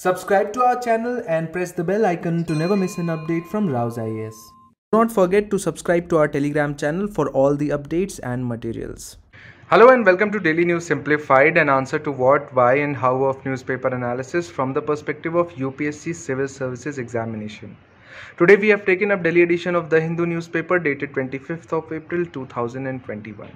Subscribe to our channel and press the bell icon to never miss an update from RAU'S IAS. Do not forget to subscribe to our Telegram channel for all the updates and materials. Hello and welcome to Daily News Simplified, an answer to what, why and how of newspaper analysis from the perspective of UPSC Civil Services Examination. Today we have taken up Delhi edition of the Hindu newspaper dated 25th of April 2021.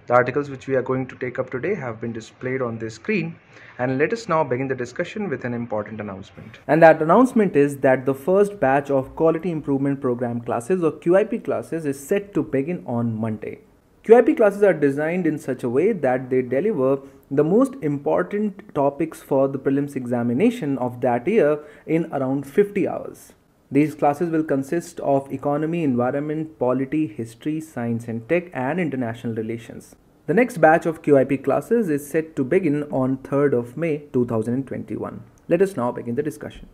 The articles which we are going to take up today have been displayed on this screen, and let us now begin the discussion with an important announcement. And that announcement is that the first batch of Quality Improvement Program classes or QIP classes is set to begin on Monday. QIP classes are designed in such a way that they deliver the most important topics for the prelims examination of that year in around 50 hours. These classes will consist of economy, environment, polity, history, science and tech, and international relations. The next batch of QIP classes is set to begin on 3rd of May 2021. Let us now begin the discussion.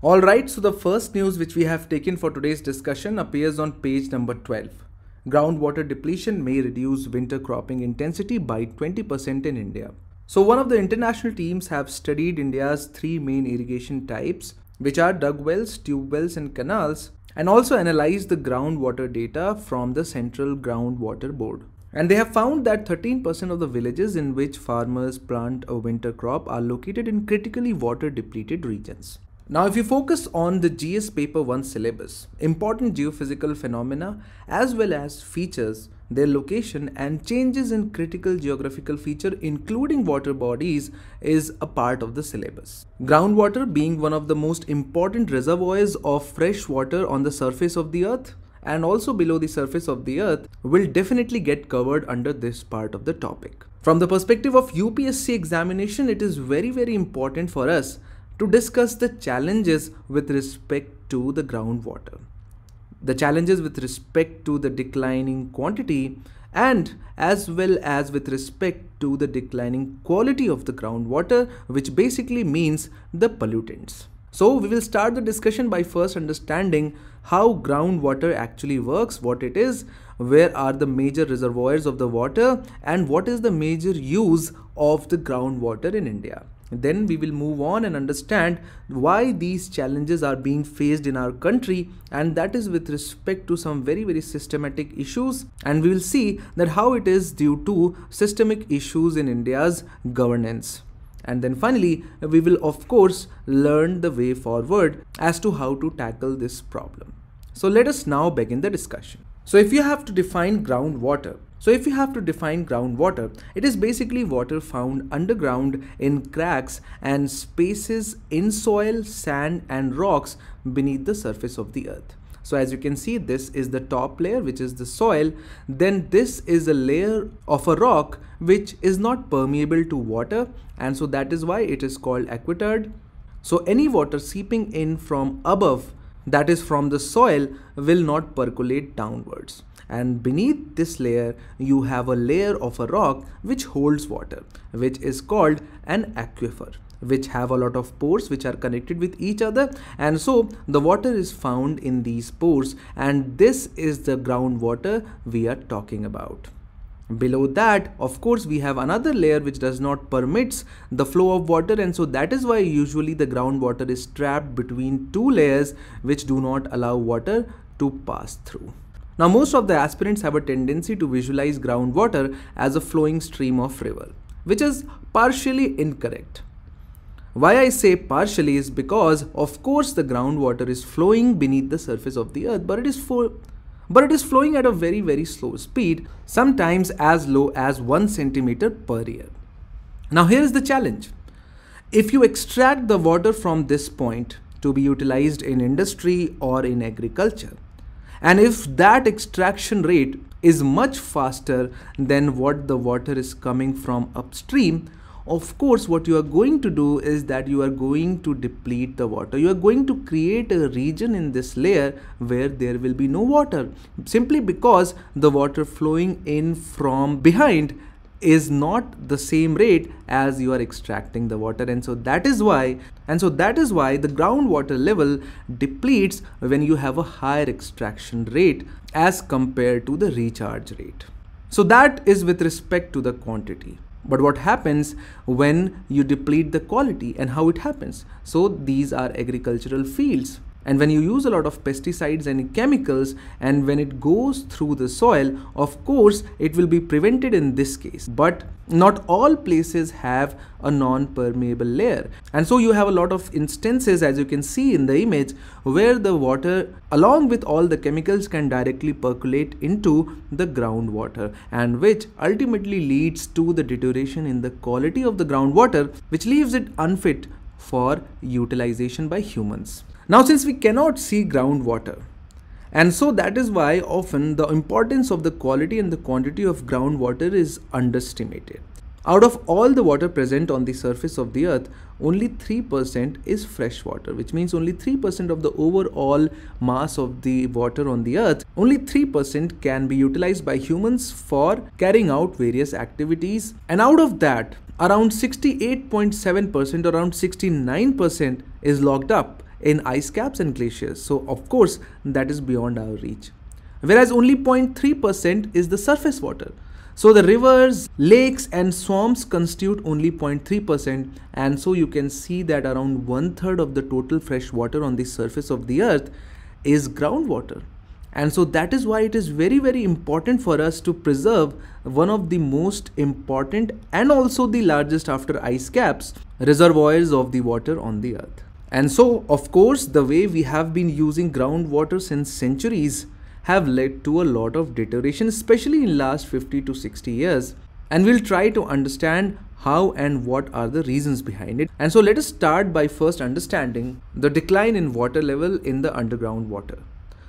Alright, so the first news which we have taken for today's discussion appears on page number 12. Groundwater depletion may reduce winter cropping intensity by 20% in India. So one of the international teams have studied India's three main irrigation types, which are dug wells, tube wells and canals, and also analyzed the groundwater data from the Central Groundwater Board. And they have found that 13% of the villages in which farmers plant a winter crop are located in critically water depleted regions. Now if you focus on the GS paper 1 syllabus, important geophysical phenomena as well as features, their location and changes in critical geographical feature including water bodies is a part of the syllabus. Groundwater being one of the most important reservoirs of fresh water on the surface of the earth and also below the surface of the earth will definitely get covered under this part of the topic. From the perspective of UPSC examination, it is very important for us to discuss the challenges with respect to the groundwater. The challenges with respect to the declining quantity and as well as with respect to the declining quality of the groundwater, which basically means the pollutants. So we will start the discussion by first understanding how groundwater actually works, what it is, where are the major reservoirs of the water, and what is the major use of the groundwater in India. Then we will move on and understand why these challenges are being faced in our country, and that is with respect to some very systematic issues, and we will see that how it is due to systemic issues in India's governance. And then finally we will of course learn the way forward as to how to tackle this problem. So let us now begin the discussion. So if you have to define groundwater, it is basically water found underground in cracks and spaces in soil, sand and rocks beneath the surface of the earth. So as you can see, this is the top layer, which is the soil. Then this is a layer of a rock which is not permeable to water, and so that is why it is called aquitard. So any water seeping in from above, that is from the soil, will not percolate downwards. And beneath this layer you have a layer of a rock which holds water, which is called an aquifer, which have a lot of pores which are connected with each other, and so the water is found in these pores, and this is the groundwater we are talking about. Below that, of course, we have another layer which does not permits the flow of water, and so that is why usually the groundwater is trapped between two layers which do not allow water to pass through. Now most of the aspirants have a tendency to visualize groundwater as a flowing stream of river, which is partially incorrect. Why I say partially is because of course the groundwater is flowing beneath the surface of the earth, but it is flowing at a very slow speed, sometimes as low as 1 centimeter per year. Now here is the challenge. If you extract the water from this point to be utilized in industry or in agriculture, and if that extraction rate is much faster than what the water is coming from upstream, of course what you are going to do is that you are going to deplete the water. You are going to create a region in this layer where there will be no water, simply because the water flowing in from behind is not the same rate as you are extracting the water, and so that is why the groundwater level depletes when you have a higher extraction rate as compared to the recharge rate. So that is with respect to the quantity. But what happens when you deplete the quality and how it happens? So these are agricultural fields. And when you use a lot of pesticides and chemicals, and when it goes through the soil, of course, it will be prevented in this case. But not all places have a non-permeable layer. And so you have a lot of instances, as you can see in the image, where the water along with all the chemicals can directly percolate into the groundwater, and which ultimately leads to the deterioration in the quality of the groundwater, which leaves it unfit for utilization by humans. Now, since we cannot see groundwater, and so that is why often the importance of the quality and the quantity of groundwater is underestimated. Out of all the water present on the surface of the earth, only 3% is fresh water, which means only 3% of the overall mass of the water on the earth, only 3% can be utilized by humans for carrying out various activities. And out of that, around 68.7%, around 69% is locked up in ice caps and glaciers. So of course that is beyond our reach. Whereas only 0.3% is the surface water. So the rivers, lakes and swamps constitute only 0.3%, and so you can see that around 1/3 of the total fresh water on the surface of the earth is groundwater. And so that is why it is very important for us to preserve one of the most important and also the largest after ice caps reservoirs of the water on the earth. And so, of course, the way we have been using groundwater since centuries have led to a lot of deterioration, especially in last 50 to 60 years. And we'll try to understand how and what are the reasons behind it. And so let us start by first understanding the decline in water level in the underground water.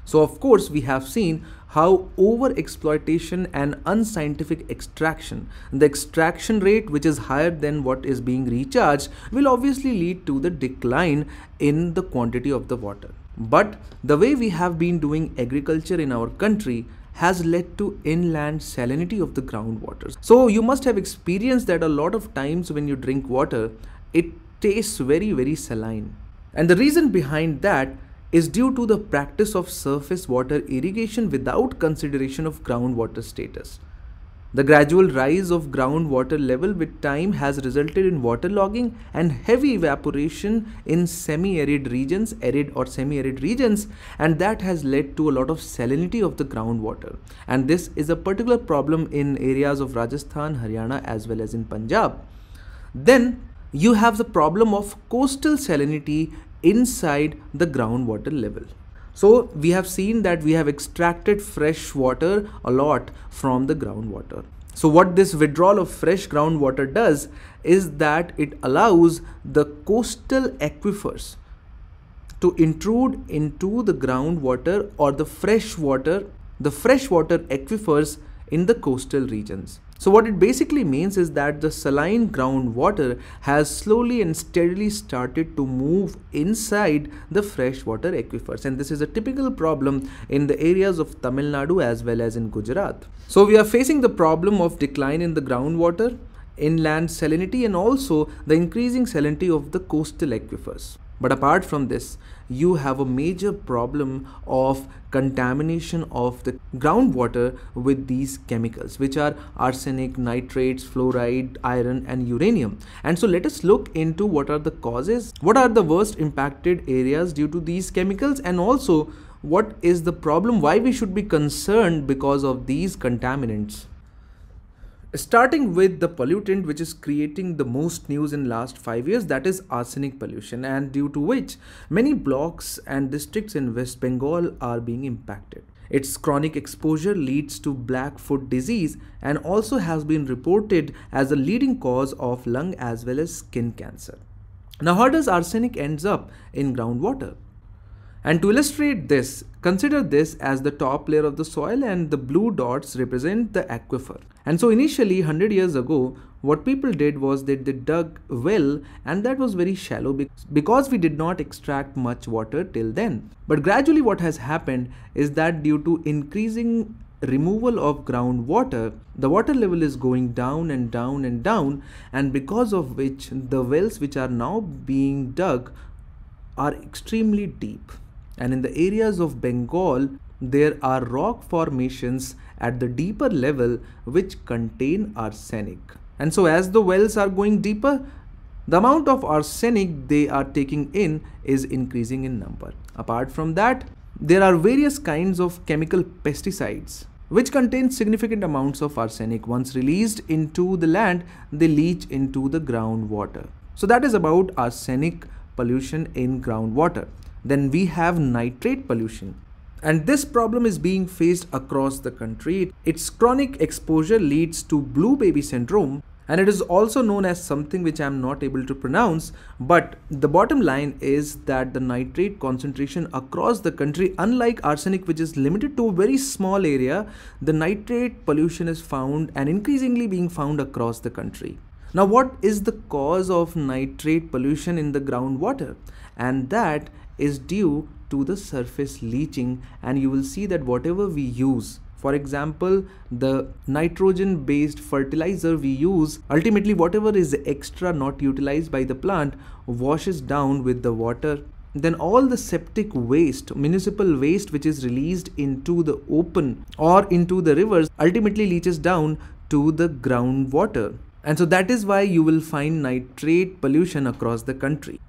So of course, we have seen how over-exploitation and unscientific extraction, the extraction rate which is higher than what is being recharged, will obviously lead to the decline in the quantity of the water. But the way we have been doing agriculture in our country has led to inland salinity of the groundwater. So you must have experienced that a lot of times when you drink water, it tastes very saline. And the reason behind that is due to the practice of surface water irrigation without consideration of groundwater status. The gradual rise of groundwater level with time has resulted in waterlogging and heavy evaporation in semi-arid regions, arid or semi-arid regions, and that has led to a lot of salinity of the groundwater. And this is a particular problem in areas of Rajasthan, Haryana as well as in Punjab. Then you have the problem of coastal salinity inside the groundwater level. So we have seen that we have extracted fresh water a lot from the groundwater. So what this withdrawal of fresh groundwater does is that it allows the coastal aquifers to intrude into the groundwater or the freshwater aquifers in the coastal regions. So what it basically means is that the saline groundwater has slowly and steadily started to move inside the freshwater aquifers, and this is a typical problem in the areas of Tamil Nadu as well as in Gujarat. So we are facing the problem of decline in the groundwater, inland salinity, and also the increasing salinity of the coastal aquifers. But apart from this, you have a major problem of contamination of the groundwater with these chemicals, which are arsenic, nitrates, fluoride, iron and uranium. And so let us look into what are the causes, what are the worst impacted areas due to these chemicals, and also what is the problem, why we should be concerned because of these contaminants. Starting with the pollutant which is creating the most news in last 5 years, that is arsenic pollution, and due to which many blocks and districts in West Bengal are being impacted. Its chronic exposure leads to black foot disease and also has been reported as a leading cause of lung as well as skin cancer. Now, how does arsenic ends up in groundwater? And to illustrate this, consider this as the top layer of the soil and the blue dots represent the aquifer. And so initially 100 years ago, what people did was they dug a well, and that was very shallow because we did not extract much water till then. But gradually what has happened is that due to increasing removal of groundwater, the water level is going down and down and down, and because of which the wells which are now being dug are extremely deep. And in the areas of Bengal, there are rock formations at the deeper level which contain arsenic. And so as the wells are going deeper, the amount of arsenic they are taking in is increasing in number. Apart from that, there are various kinds of chemical pesticides which contain significant amounts of arsenic. Once released into the land, they leach into the groundwater. So that is about arsenic pollution in groundwater. Then we have nitrate pollution. And this problem is being faced across the country. Its chronic exposure leads to blue baby syndrome, and it is also known as something which I am not able to pronounce, but the bottom line is that the nitrate concentration across the country, unlike arsenic which is limited to a very small area, the nitrate pollution is found and increasingly being found across the country. Now, what is the cause of nitrate pollution in the groundwater? And that is due to the surface leaching, and you will see that whatever we use, for example, the nitrogen based fertilizer we use, ultimately whatever is extra not utilized by the plant washes down with the water. Then all the septic waste, municipal waste which is released into the open or into the rivers ultimately leaches down to the groundwater. And so that is why you will find nitrate pollution across the country.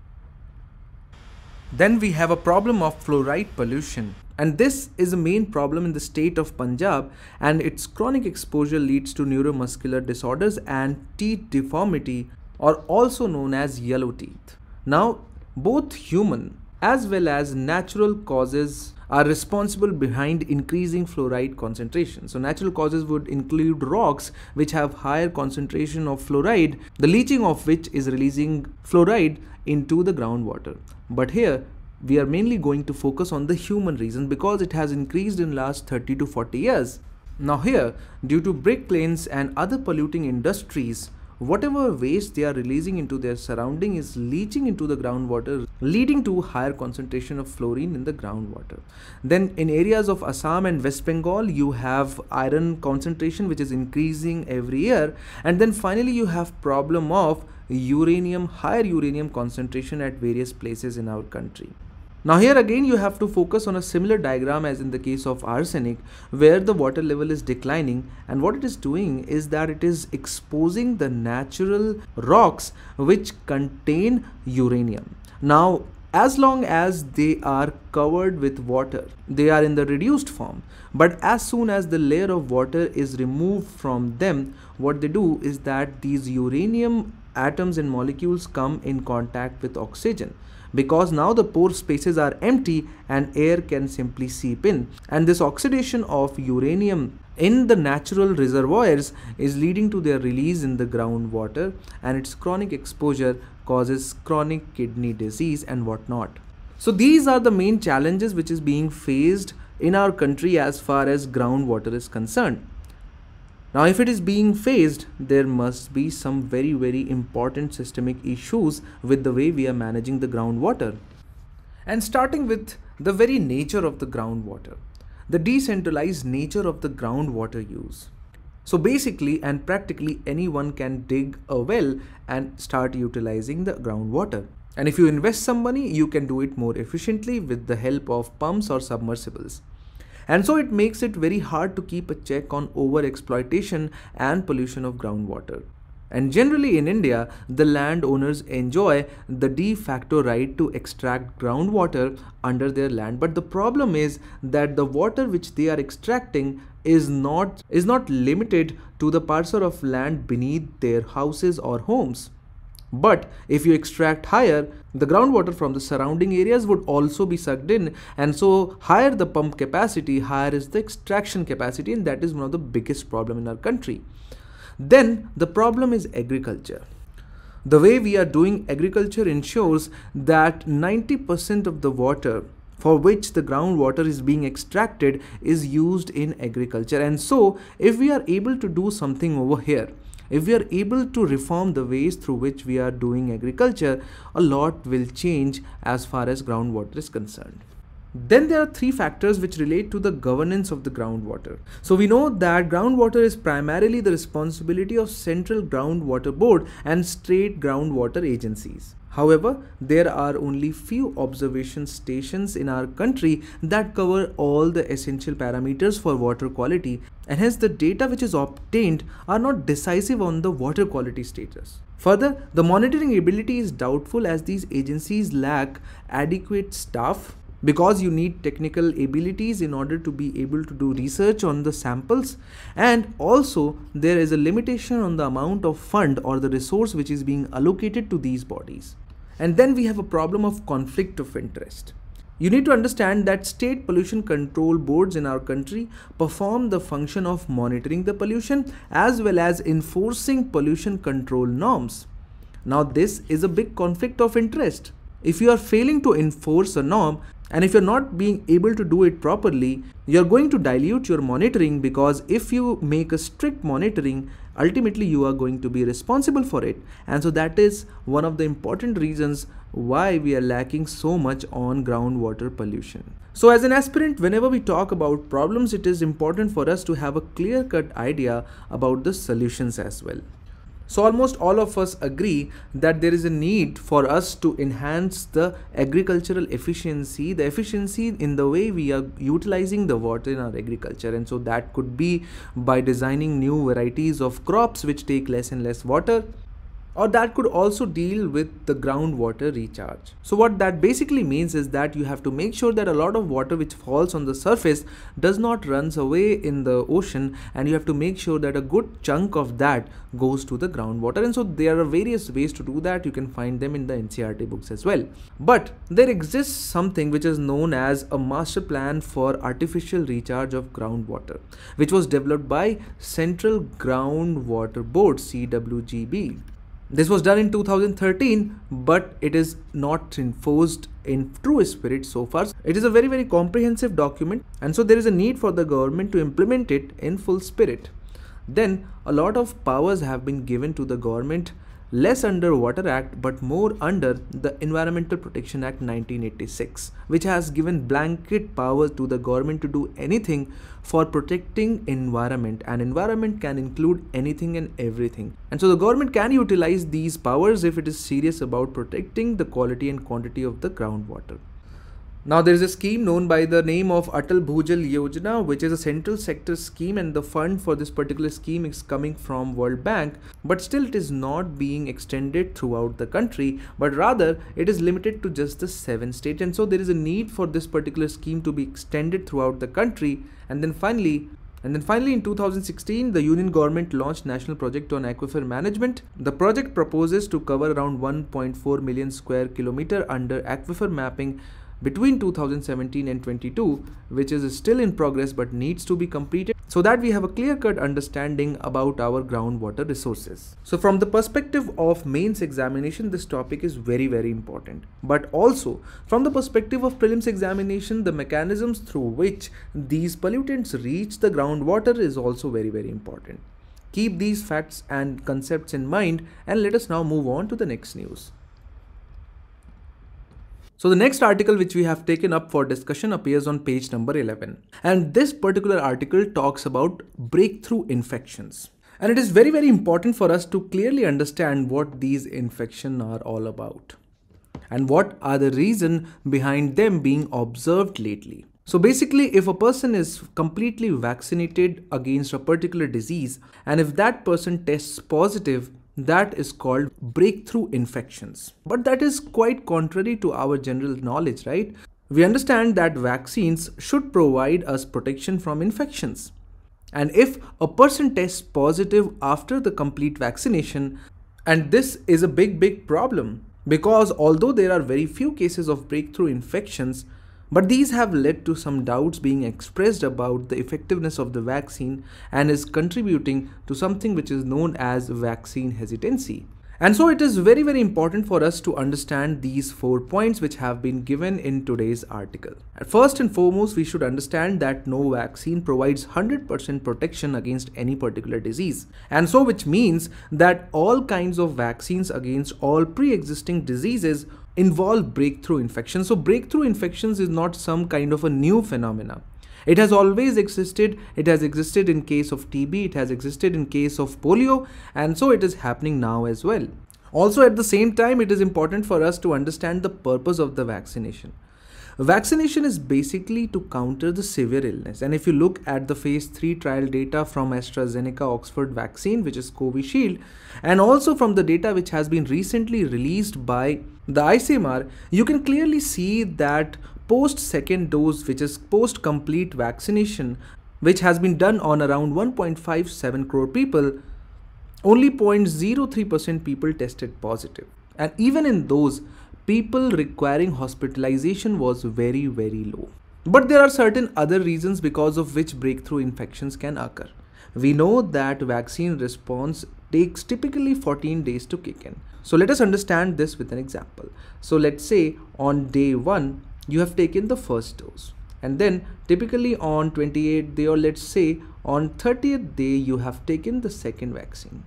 Then we have a problem of fluoride pollution, and this is a main problem in the state of Punjab, and its chronic exposure leads to neuromuscular disorders and teeth deformity, or also known as yellow teeth. Now, both human as well as natural causes are responsible behind increasing fluoride concentration. So natural causes would include rocks which have higher concentration of fluoride, the leaching of which is releasing fluoride into the groundwater. But here we are mainly going to focus on the human reason because it has increased in last 30 to 40 years. Now here, due to brick lanes and other polluting industries, whatever waste they are releasing into their surrounding is leaching into the groundwater, leading to higher concentration of fluorine in the groundwater. Then in areas of Assam and West Bengal, you have iron concentration which is increasing every year. And then finally you have problem of higher uranium concentration at various places in our country. Now here again you have to focus on a similar diagram as in the case of arsenic, where the water level is declining, and what it is doing is that it is exposing the natural rocks which contain uranium. Now as long as they are covered with water, they are in the reduced form, but as soon as the layer of water is removed from them, what they do is that these uranium atoms and molecules come in contact with oxygen, because now the pore spaces are empty and air can simply seep in, and this oxidation of uranium in the natural reservoirs is leading to their release in the groundwater, and its chronic exposure causes chronic kidney disease and whatnot. So these are the main challenges which is being faced in our country as far as groundwater is concerned. Now if it is being faced, there must be some very important systemic issues with the way we are managing the groundwater. And starting with the very nature of the groundwater, the decentralized nature of the groundwater use. So basically and practically anyone can dig a well and start utilizing the groundwater. And if you invest some money, you can do it more efficiently with the help of pumps or submersibles. And so it makes it very hard to keep a check on over-exploitation and pollution of groundwater. And generally in India, the landowners enjoy the de facto right to extract groundwater under their land. But the problem is that the water which they are extracting is not limited to the parcel of land beneath their houses or homes. But if you extract higher, the groundwater from the surrounding areas would also be sucked in, and so higher the pump capacity, higher is the extraction capacity, and that is one of the biggest problem in our country. Then the problem is agriculture. The way we are doing agriculture ensures that 90% of the water for which the groundwater is being extracted is used in agriculture. And so if we are able to do something over here, if we are able to reform the ways through which we are doing agriculture, a lot will change as far as groundwater is concerned. Then there are three factors which relate to the governance of the groundwater. So we know that groundwater is primarily the responsibility of Central Groundwater Board and state groundwater agencies. However, there are only few observation stations in our country that cover all the essential parameters for water quality, and hence the data which is obtained are not decisive on the water quality status. Further, the monitoring ability is doubtful as these agencies lack adequate staff, because you need technical abilities in order to be able to do research on the samples, and also there is a limitation on the amount of fund or the resource which is being allocated to these bodies. And then we have a problem of conflict of interest. You need to understand that state pollution control boards in our country perform the function of monitoring the pollution as well as enforcing pollution control norms. Now this is a big conflict of interest. If you are failing to enforce a norm, and if you're not being able to do it properly, you're going to dilute your monitoring, because if you make a strict monitoring, ultimately you are going to be responsible for it. And so that is one of the important reasons why we are lacking so much on groundwater pollution. So as an aspirant, whenever we talk about problems, it is important for us to have a clear-cut idea about the solutions as well. So almost all of us agree that there is a need for us to enhance the agricultural efficiency, the efficiency in the way we are utilizing the water in our agriculture. And so that could be by designing new varieties of crops which take less and less water, or that could also deal with the groundwater recharge. So what that basically means is that you have to make sure that a lot of water which falls on the surface does not runs away in the ocean, and you have to make sure that a good chunk of that goes to the groundwater. And so there are various ways to do that. You can find them in the NCERT books as well. But there exists something which is known as a master plan for artificial recharge of groundwater, which was developed by Central Groundwater Board, CWGB. This was done in 2013, but it is not enforced in true spirit so far. It is a very comprehensive document, and so there is a need for the government to implement it in full spirit. Then a lot of powers have been given to the government, less under Water Act but more under the Environmental Protection Act 1986, which has given blanket power to the government to do anything for protecting environment, and environment can include anything and everything. And so the government can utilize these powers if it is serious about protecting the quality and quantity of the groundwater. Now there is a scheme known by the name of Atal Bhujal Yojana, which is a central sector scheme, and the fund for this particular scheme is coming from World Bank, but still it is not being extended throughout the country, but rather it is limited to just the 7 states. And so there is a need for this particular scheme to be extended throughout the country. And then finally in 2016, the Union government launched National Project on Aquifer Management. The project proposes to cover around 1.4 million square kilometer under aquifer mapping between 2017 and 22, which is still in progress but needs to be completed, so that we have a clear-cut understanding about our groundwater resources. So from the perspective of mains examination, this topic is very important. But also from the perspective of prelims examination, the mechanisms through which these pollutants reach the groundwater is also very important. Keep these facts and concepts in mind, and let us now move on to the next news. So the next article which we have taken up for discussion appears on page number 11. And this particular article talks about breakthrough infections. And it is very important for us to clearly understand what these infections are all about, and what are the reasons behind them being observed lately. So basically, if a person is completely vaccinated against a particular disease, and if that person tests positive, that is called breakthrough infections. But that is quite contrary to our general knowledge, right? We understand that vaccines should provide us protection from infections. And if a person tests positive after the complete vaccination, and this is a big problem, because although there are very few cases of breakthrough infections, but these have led to some doubts being expressed about the effectiveness of the vaccine, and is contributing to something which is known as vaccine hesitancy. And so it is very important for us to understand these 4 points which have been given in today's article. First and foremost, we should understand that no vaccine provides 100% protection against any particular disease. And so which means that all kinds of vaccines against all pre-existing diseases involve breakthrough infections. So breakthrough infections is not some kind of a new phenomena. It has always existed. It has existed in case of TB, it has existed in case of polio, and so it is happening now as well. Also at the same time, it is important for us to understand the purpose of the vaccination. Vaccination is basically to counter the severe illness. And if you look at the phase 3 trial data from AstraZeneca Oxford vaccine, which is Covishield, and also from the data which has been recently released by the ICMR, you can clearly see that post second dose, which is post complete vaccination, which has been done on around 1.57 crore people, only 0.03% people tested positive. And even in those, people requiring hospitalization was very, very low. But there are certain other reasons because of which breakthrough infections can occur. We know that vaccine response takes typically 14 days to kick in. So let us understand this with an example. So let's say on day 1, you have taken the first dose. And then typically on 28th day, or let's say on 30th day, you have taken the second vaccine.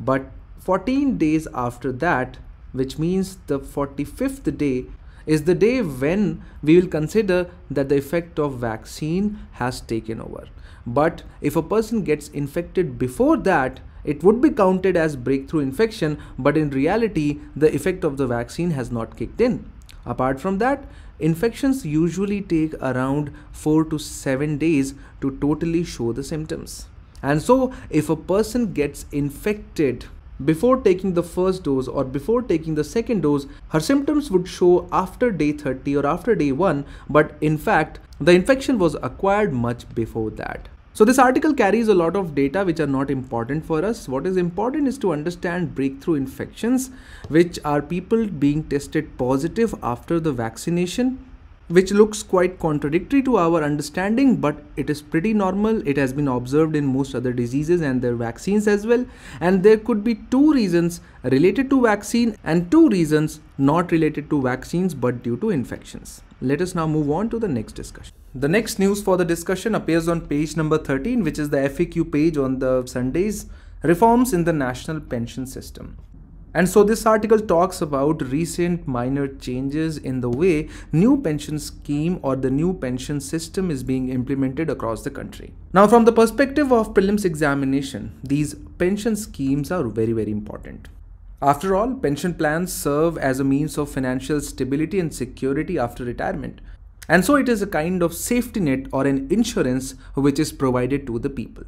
But 14 days after that, which means the 45th day, is the day when we will consider that the effect of vaccine has taken over. But if a person gets infected before that, it would be counted as breakthrough infection, but in reality, the effect of the vaccine has not kicked in. Apart from that, infections usually take around 4 to 7 days to totally show the symptoms. And so if a person gets infected before taking the first dose or before taking the second dose, her symptoms would show after day 30 or after day 1, but in fact, the infection was acquired much before that. So this article carries a lot of data which are not important for us. What is important is to understand breakthrough infections, which are people being tested positive after the vaccination, which looks quite contradictory to our understanding, but it is pretty normal. It has been observed in most other diseases and their vaccines as well. And there could be 2 reasons related to vaccine and 2 reasons not related to vaccines but due to infections. Let us now move on to the next discussion. The next news for the discussion appears on page number 13, which is the FAQ page on the Sundays, reforms in the national pension system. And so this article talks about recent minor changes in the way new pension scheme or the new pension system is being implemented across the country. Now, from the perspective of prelims examination, these pension schemes are very, very important. After all, pension plans serve as a means of financial stability and security after retirement. And so it is a kind of safety net or an insurance which is provided to the people.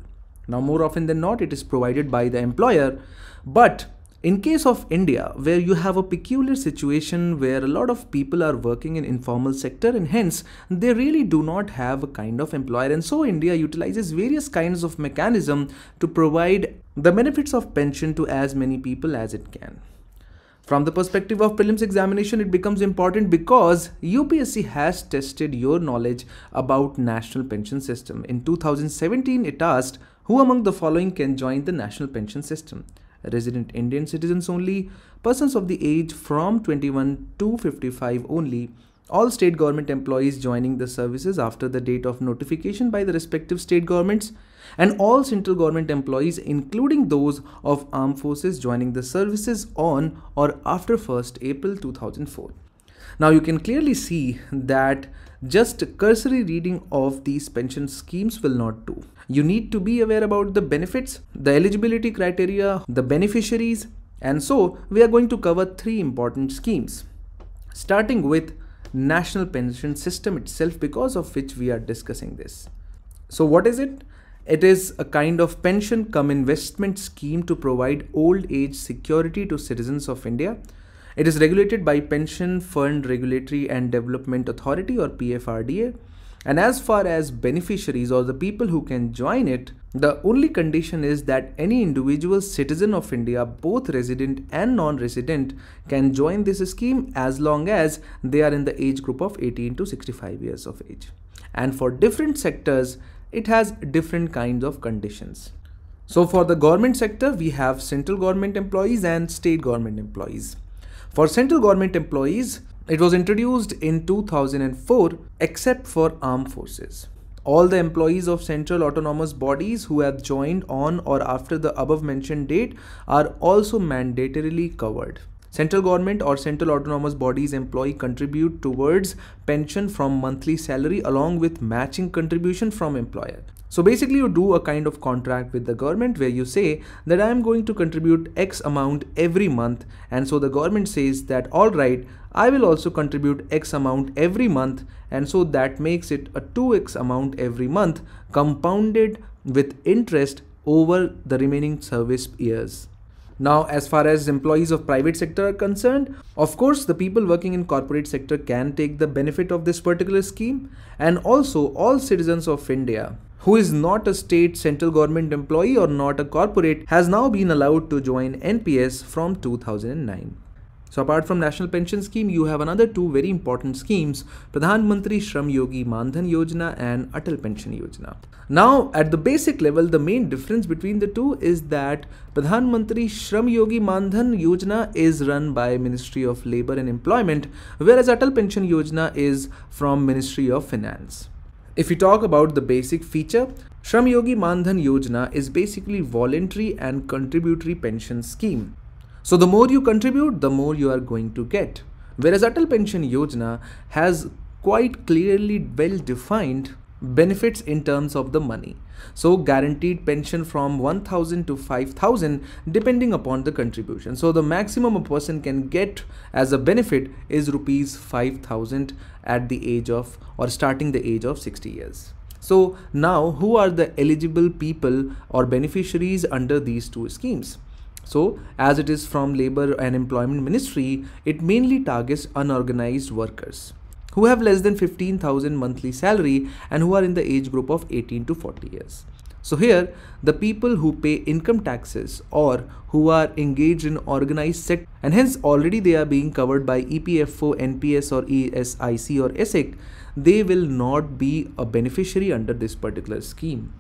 Now, more often than not, it is provided by the employer, but in case of India, where you have a peculiar situation where a lot of people are working in informal sector and hence they really do not have a kind of employer, and so India utilizes various kinds of mechanism to provide the benefits of pension to as many people as it can. From the perspective of prelims examination, it becomes important because UPSC has tested your knowledge about national pension system. In 2017, it asked who among the following can join the national pension system. Resident Indian citizens only, persons of the age from 21 to 55 only, all state government employees joining the services after the date of notification by the respective state governments, and all central government employees including those of armed forces joining the services on or after 1st April 2004. Now you can clearly see that just cursory reading of these pension schemes will not do. You need to be aware about the benefits, the eligibility criteria, the beneficiaries, and so we are going to cover 3 important schemes, starting with national pension system itself, because of which we are discussing this. So what is it? It is a kind of pension cum investment scheme to provide old age security to citizens of India. It is regulated by Pension Fund Regulatory and Development Authority or PFRDA. And as far as beneficiaries or the people who can join it, the only condition is that any individual citizen of India, both resident and non-resident, can join this scheme as long as they are in the age group of 18 to 65 years of age. And for different sectors, it has different kinds of conditions. So for the government sector, we have central government employees and state government employees. For central government employees, it was introduced in 2004 except for armed forces. All the employees of central autonomous bodies who have joined on or after the above mentioned date are also mandatorily covered. Central government or central autonomous bodies employee contribute towards pension from monthly salary along with matching contribution from employer. So basically you do a kind of contract with the government where you say that I am going to contribute X amount every month, and so the government says that alright, I will also contribute X amount every month, and so that makes it a 2x amount every month compounded with interest over the remaining service years. Now, as far as employees of private sector are concerned, of course, the people working in corporate sector can take the benefit of this particular scheme, and also all citizens of India who is not a state central government employee or not a corporate has now been allowed to join NPS from 2009. So apart from National Pension Scheme, you have another two very important schemes, Pradhan Mantri Shram Yogi Mandhan Yojana and Atal Pension Yojana. Now at the basic level, the main difference between the two is that Pradhan Mantri Shram Yogi Mandhan Yojana is run by Ministry of Labour and Employment, whereas Atal Pension Yojana is from Ministry of Finance. If we talk about the basic feature, Shram Yogi Mandhan Yojana is basically voluntary and contributory pension scheme. So the more you contribute, the more you are going to get. Whereas Atal Pension Yojana has quite clearly well defined benefits in terms of the money. So guaranteed pension from 1,000 to 5,000 depending upon the contribution. So the maximum a person can get as a benefit is rupees 5,000 at the age of or starting the age of 60 years. So now who are the eligible people or beneficiaries under these two schemes? So as it is from Labour and Employment Ministry, it mainly targets unorganized workers who have less than 15,000 monthly salary and who are in the age group of 18 to 40 years. So here, the people who pay income taxes or who are engaged in organized sector and hence already they are being covered by EPFO, NPS or ESIC or ESEC, they will not be a beneficiary under this particular scheme.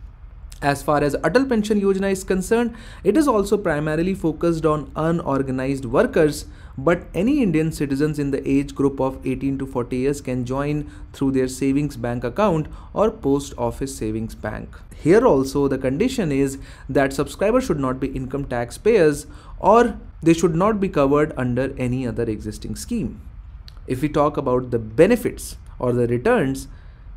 As far as Atal Pension Yojana is concerned, it is also primarily focused on unorganized workers, but any Indian citizens in the age group of 18 to 40 years can join through their savings bank account or post office savings bank. Here also the condition is that subscribers should not be income tax payers or they should not be covered under any other existing scheme. If we talk about the benefits or the returns,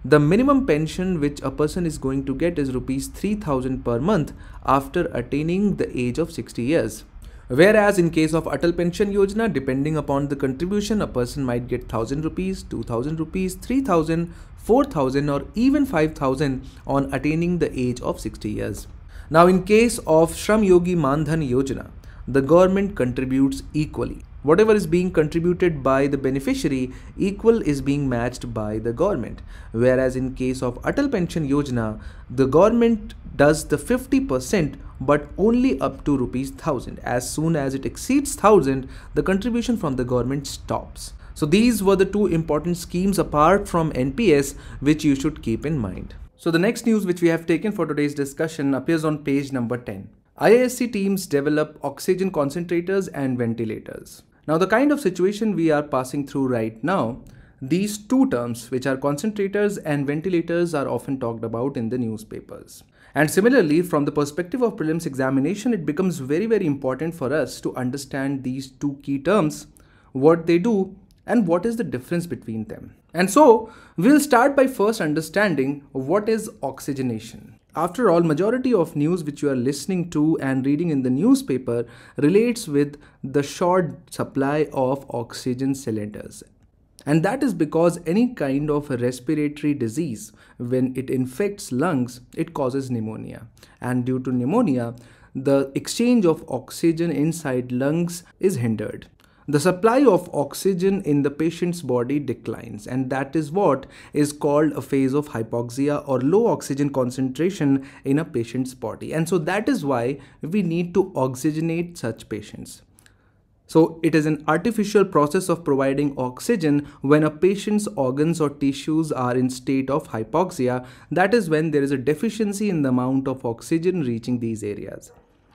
the minimum pension which a person is going to get is rupees 3,000 per month after attaining the age of 60 years. Whereas in case of Atal Pension Yojana, depending upon the contribution, a person might get 1,000 rupees, 2,000 rupees, 3,000, 4,000 or even 5,000 on attaining the age of 60 years. Now in case of Shram Yogi Mandhan Yojana, the government contributes equally. Whatever is being contributed by the beneficiary, equal is being matched by the government. Whereas in case of Atal Pension Yojana, the government does the 50% but only up to rupees 1,000. As soon as it exceeds 1,000, the contribution from the government stops. So these were the two important schemes apart from NPS which you should keep in mind. So the next news which we have taken for today's discussion appears on page number 10. IISc teams develop oxygen concentrators and ventilators. Now the kind of situation we are passing through right now, these two terms which are concentrators and ventilators are often talked about in the newspapers. And similarly, from the perspective of prelims examination, it becomes very important for us to understand these two key terms, what they do and what is the difference between them. And so we'll start by first understanding what is oxygenation. After all, majority of news which you are listening to and reading in the newspaper relates with the short supply of oxygen cylinders. And that is because any kind of a respiratory disease, when it infects lungs, it causes pneumonia. And due to pneumonia, the exchange of oxygen inside lungs is hindered. The supply of oxygen in the patient's body declines, and that is what is called a phase of hypoxia or low oxygen concentration in a patient's body. And so that is why we need to oxygenate such patients. So it is an artificial process of providing oxygen when a patient's organs or tissues are in state of hypoxia. That is when there is a deficiency in the amount of oxygen reaching these areas.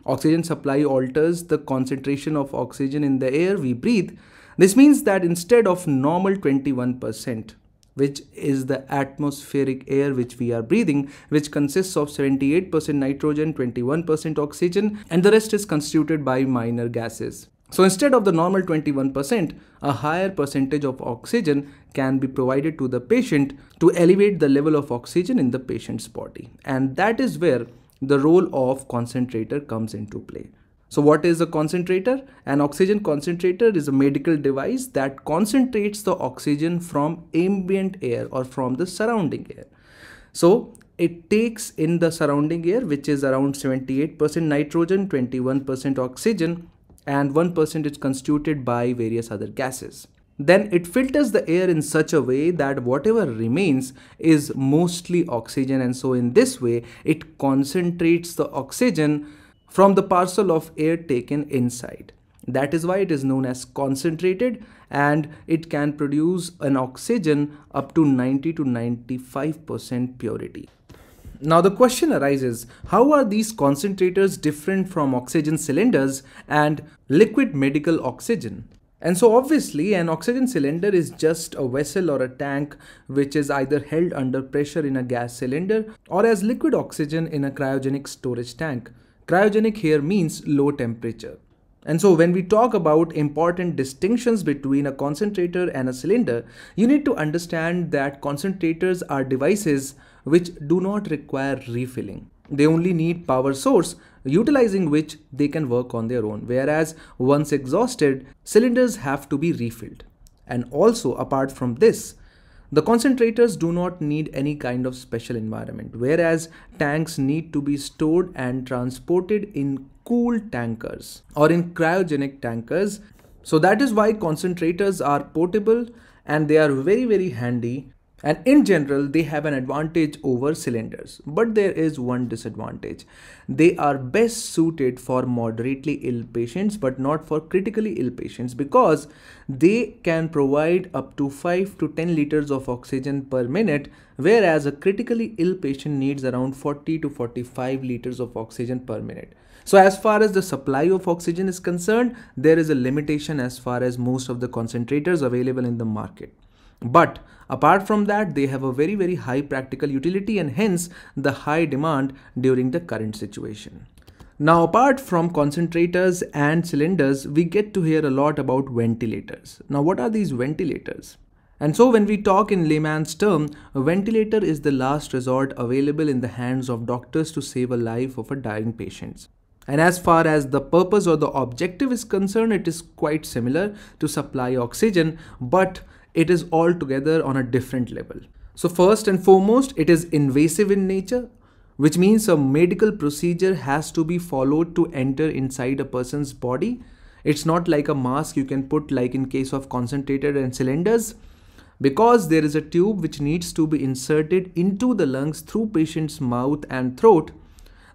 Oxygen supply alters the concentration of oxygen in the air we breathe. This means that instead of normal 21%, which is the atmospheric air which we are breathing, which consists of 78% nitrogen, 21% oxygen, and the rest is constituted by minor gases. So instead of the normal 21%, a higher percentage of oxygen can be provided to the patient to elevate the level of oxygen in the patient's body. And that is where the role of concentrator comes into play. So what is a concentrator? An oxygen concentrator is a medical device that concentrates the oxygen from ambient air or from the surrounding air. So it takes in the surrounding air, which is around 78% nitrogen, 21% oxygen, and 1% is constituted by various other gases. Then it filters the air in such a way that whatever remains is mostly oxygen, and so in this way it concentrates the oxygen from the parcel of air taken inside. That is why it is known as concentrated, and it can produce an oxygen up to 90 to 95% purity. Now the question arises, how are these concentrators different from oxygen cylinders and liquid medical oxygen? And so obviously an oxygen cylinder is just a vessel or a tank which is either held under pressure in a gas cylinder or as liquid oxygen in a cryogenic storage tank. Cryogenic here means low temperature. And so when we talk about important distinctions between a concentrator and a cylinder, you need to understand that concentrators are devices which do not require refilling. They only need power source, utilizing which they can work on their own. Whereas once exhausted, cylinders have to be refilled. And also apart from this, the concentrators do not need any kind of special environment, whereas tanks need to be stored and transported in cooled tankers or in cryogenic tankers. So that is why concentrators are portable and they are very handy, and in general they have an advantage over cylinders. But there is one disadvantage. They are best suited for moderately ill patients but not for critically ill patients, because they can provide up to 5 to 10 liters of oxygen per minute, whereas a critically ill patient needs around 40 to 45 liters of oxygen per minute. So as far as the supply of oxygen is concerned, there is a limitation as far as most of the concentrators available in the market. But apart from that, they have a very high practical utility and hence the high demand during the current situation. Now apart from concentrators and cylinders, we get to hear a lot about ventilators. Now what are these ventilators? And so when we talk in layman's term, a ventilator is the last resort available in the hands of doctors to save a life of a dying patient. And as far as the purpose or the objective is concerned, it is quite similar to supply oxygen, but it is altogether on a different level. So first and foremost, it is invasive in nature, which means a medical procedure has to be followed to enter inside a person's body. It's not like a mask you can put like in case of concentrator and cylinders, because there is a tube which needs to be inserted into the lungs through patient's mouth and throat.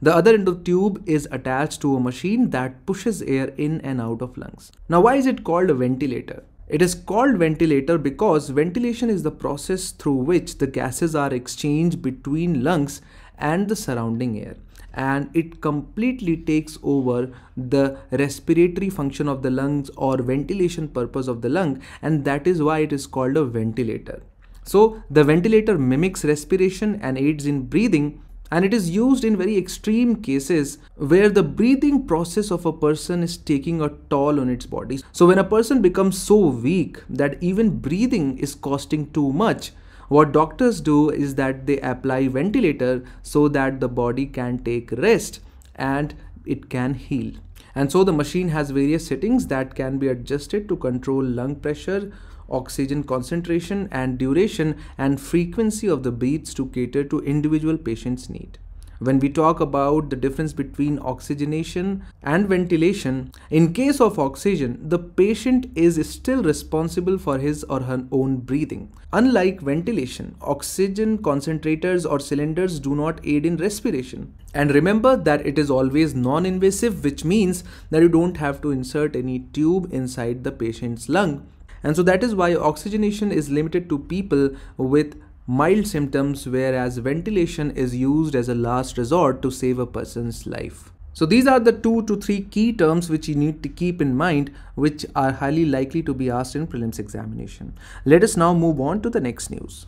The other end of the tube is attached to a machine that pushes air in and out of lungs. Now why is it called a ventilator? It is called ventilator because ventilation is the process through which the gases are exchanged between lungs and the surrounding air, and it completely takes over the respiratory function of the lungs or ventilation purpose of the lung, and that is why it is called a ventilator. So the ventilator mimics respiration and aids in breathing, and it is used in very extreme cases where the breathing process of a person is taking a toll on its body. So when a person becomes so weak that even breathing is costing too much, what doctors do is that they apply ventilator so that the body can take rest and it can heal. And so the machine has various settings that can be adjusted to control lung pressure, oxygen concentration and duration and frequency of the beats to cater to individual patient's need. When we talk about the difference between oxygenation and ventilation, in case of oxygen, the patient is still responsible for his or her own breathing. Unlike ventilation, oxygen concentrators or cylinders do not aid in respiration. And remember that it is always non-invasive, which means that you don't have to insert any tube inside the patient's lung. And so that is why oxygenation is limited to people with mild symptoms, whereas ventilation is used as a last resort to save a person's life. So these are the 2 to 3 key terms which you need to keep in mind, which are highly likely to be asked in prelims examination. Let us now move on to the next news.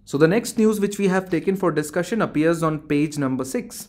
So the next news which we have taken for discussion appears on page number 6.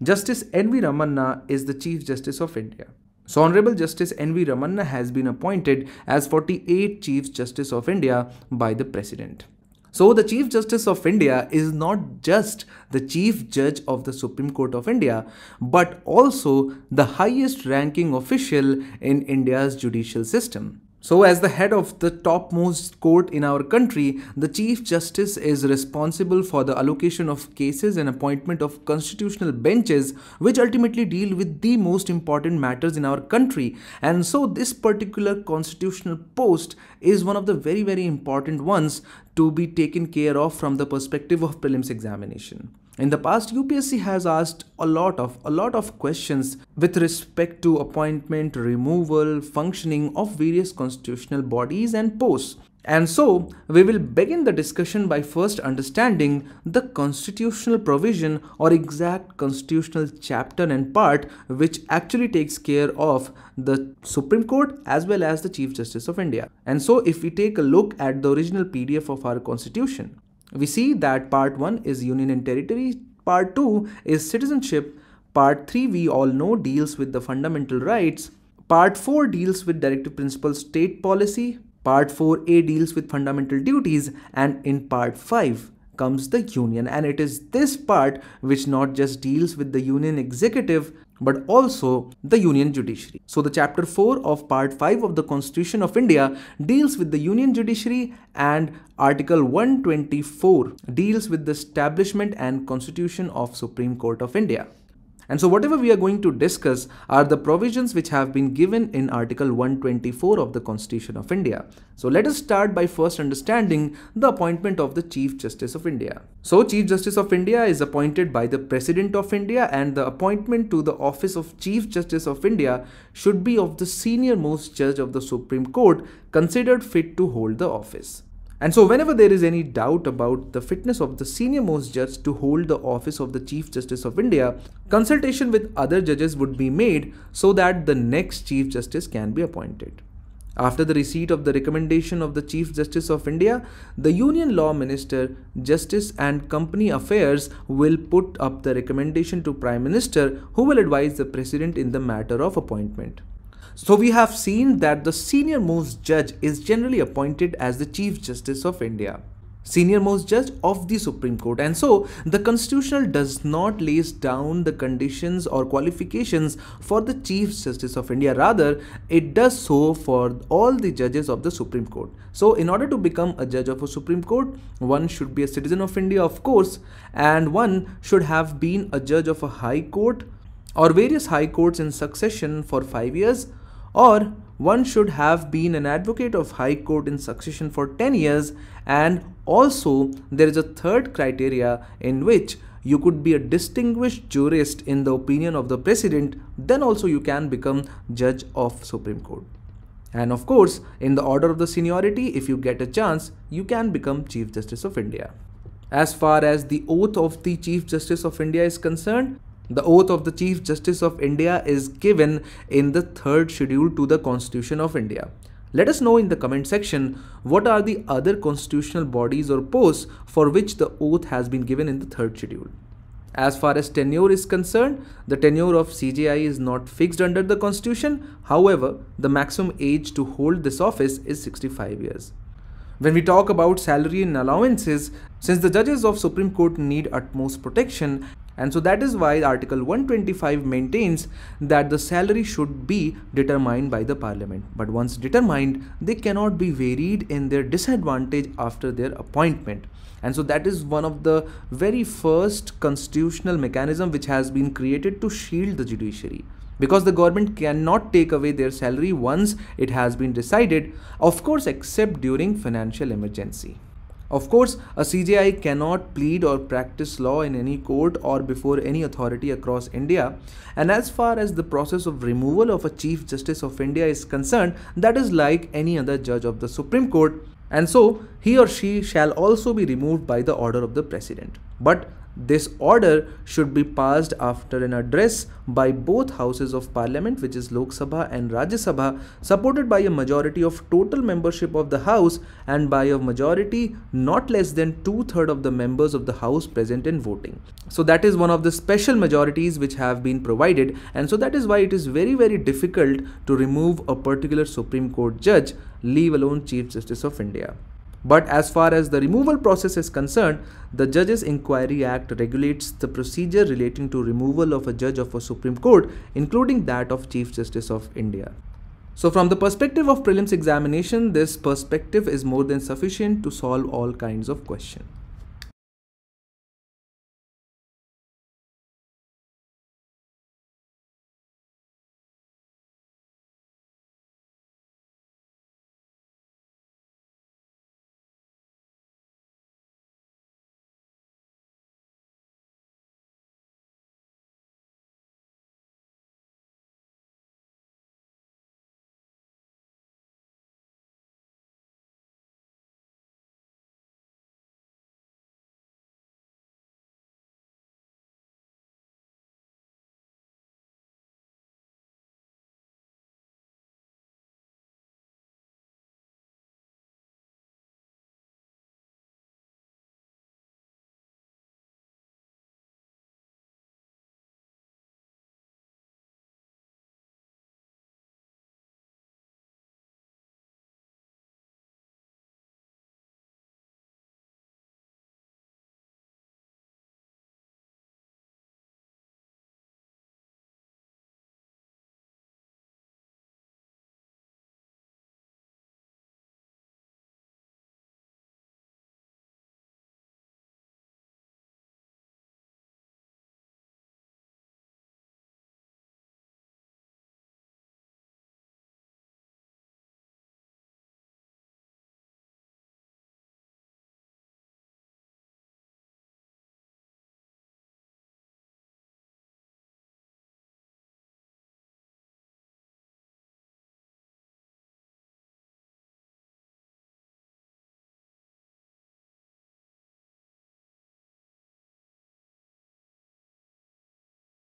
Justice N.V. Ramana is the Chief Justice of India. So Honorable Justice N.V. Ramana has been appointed as 48th Chief Justice of India by the President. So the Chief Justice of India is not just the Chief Judge of the Supreme Court of India, but also the highest ranking official in India's judicial system. So as the head of the topmost court in our country, the Chief Justice is responsible for the allocation of cases and appointment of constitutional benches which ultimately deal with the most important matters in our country. And so this particular constitutional post is one of the very important ones to be taken care of from the perspective of prelims examination. In the past, UPSC has asked a lot of questions with respect to appointment, removal, functioning of various constitutional bodies and posts. And so, we will begin the discussion by first understanding the constitutional provision or exact constitutional chapter and part which actually takes care of the Supreme Court as well as the Chief Justice of India. And so, if we take a look at the original PDF of our constitution, we see that part 1 is union and territory, part 2 is citizenship, part 3 we all know deals with the fundamental rights, part 4 deals with directive principles state policy, part 4a deals with fundamental duties, and in part 5 comes the union, and it is this part which not just deals with the union executive but also the union judiciary. So the chapter 4 of part 5 of the Constitution of India deals with the union judiciary, and article 124 deals with the establishment and constitution of Supreme Court of India. And so whatever we are going to discuss are the provisions which have been given in Article 124 of the Constitution of India. So let us start by first understanding the appointment of the Chief Justice of India. So Chief Justice of India is appointed by the President of India, and the appointment to the office of Chief Justice of India should be of the senior most judge of the Supreme Court considered fit to hold the office. And so whenever there is any doubt about the fitness of the senior most judge to hold the office of the Chief Justice of India, consultation with other judges would be made so that the next Chief Justice can be appointed. After the receipt of the recommendation of the Chief Justice of India, the Union Law Minister, Justice and Company Affairs will put up the recommendation to Prime Minister, who will advise the President in the matter of appointment. So we have seen that the senior most judge is generally appointed as the Chief Justice of India, senior most judge of the Supreme Court. And so the Constitution does not lay down the conditions or qualifications for the Chief Justice of India. Rather, it does so for all the judges of the Supreme Court. So in order to become a judge of a Supreme Court, one should be a citizen of India, of course, and one should have been a judge of a high court or various high courts in succession for 5 years, or one should have been an advocate of High Court in succession for 10 years, and also there is a third criteria in which you could be a distinguished jurist in the opinion of the President, then also you can become judge of Supreme Court. And of course, in the order of the seniority, if you get a chance, you can become Chief Justice of India. As far as the oath of the Chief Justice of India is concerned, the oath of the Chief Justice of India is given in the 3rd schedule to the Constitution of India. Let us know in the comment section what are the other constitutional bodies or posts for which the oath has been given in the 3rd schedule. As far as tenure is concerned, the tenure of CJI is not fixed under the Constitution. However, the maximum age to hold this office is 65 years. When we talk about salary and allowances, since the judges of Supreme Court need utmost protection, and so that is why Article 125 maintains that the salary should be determined by the Parliament. But once determined, they cannot be varied in their disadvantage after their appointment. And so that is one of the very first constitutional mechanism which has been created to shield the judiciary. Because the government cannot take away their salary once it has been decided, of course, except during financial emergency. Of course, a CJI cannot plead or practice law in any court or before any authority across India. And as far as the process of removal of a Chief Justice of India is concerned, that is like any other judge of the Supreme Court. And so, he or she shall also be removed by the order of the President. But This order should be passed after an address by both houses of parliament, which is Lok Sabha and Rajya Sabha, supported by a majority of total membership of the house and by a majority not less than 2/3 of the members of the house present and voting. So that is one of the special majorities which have been provided, and so that is why it is very difficult to remove a particular Supreme Court judge, leave alone Chief Justice of India. But as far as the removal process is concerned, the Judges Inquiry Act regulates the procedure relating to removal of a judge of a Supreme Court, including that of Chief Justice of India. So from the perspective of prelims examination, this perspective is more than sufficient to solve all kinds of questions.